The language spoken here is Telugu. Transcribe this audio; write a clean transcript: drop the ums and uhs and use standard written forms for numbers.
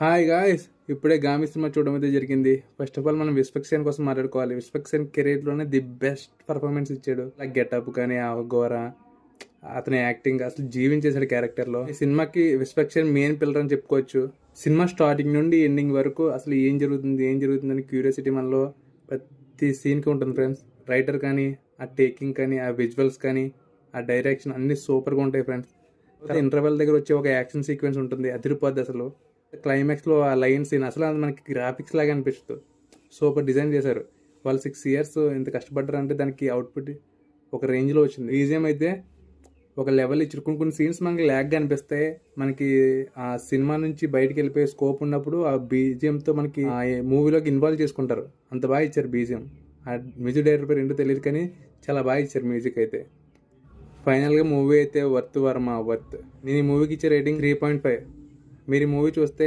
హాయ్ గాయ్స్, ఇప్పుడే గామి సినిమా చూడడం అయితే జరిగింది. ఫస్ట్ ఆఫ్ ఆల్ మనం విస్పక్సేన్ కోసం మాట్లాడుకోవాలి. విస్పక్సేన్ కెరీర్లోనే ది బెస్ట్ పర్ఫార్మెన్స్ ఇచ్చాడు. లైక్ గెటప్ కానీ ఆ గోర అతని యాక్టింగ్ అసలు జీవించేసాడు క్యారెక్టర్లో. ఈ సినిమాకి విస్పక్సేన్ మెయిన్ పిల్లర్ అని చెప్పుకోవచ్చు. సినిమా స్టార్టింగ్ నుండి ఎండింగ్ వరకు అసలు ఏం జరుగుతుంది అని క్యూరియాసిటీ మనలో ప్రతి సీన్కి ఉంటుంది ఫ్రెండ్స్. రైటర్ కానీ, ఆ టేకింగ్ కానీ, ఆ విజువల్స్ కానీ, ఆ డైరెక్షన్ అన్ని సూపర్గా ఉంటాయి ఫ్రెండ్స్. ఇంటర్వెల్ దగ్గర వచ్చే ఒక యాక్షన్ సీక్వెన్స్ ఉంటుంది, అదిరిపోద్ది అసలు. క్లైమాక్స్లో ఆ లైన్ సీన్ అసలు అది మనకి గ్రాఫిక్స్ లాగా అనిపిస్తుంది. సూపర్ డిజైన్ చేశారు. వాళ్ళు 6 years ఎంత కష్టపడ్డారంటే దానికి అవుట్పుట్ ఒక రేంజ్లో వచ్చింది. బీజిఎం అయితే ఒక లెవెల్ ఇచ్చారు. కొన్ని సీన్స్ మనకి ల్యాగ్గా అనిపిస్తాయి. మనకి ఆ సినిమా నుంచి బయటికి వెళ్ళిపోయే స్కోప్ ఉన్నప్పుడు ఆ బీజిఎంతో మనకి ఆ మూవీలోకి ఇన్వాల్వ్ చేసుకుంటారు. అంత బాగా ఇచ్చారు బీజిఎం. ఆ మ్యూజిక్ డైరెక్టర్ పేరు ఏంటో తెలియదు కానీ చాలా బాగా ఇచ్చారు మ్యూజిక్ అయితే. ఫైనల్గా మూవీ అయితే వర్త్ వర్మ వర్త్. నేను ఈ మూవీకి ఇచ్చే రేటింగ్ 3.5. మీరు ఈ మూవీ చూస్తే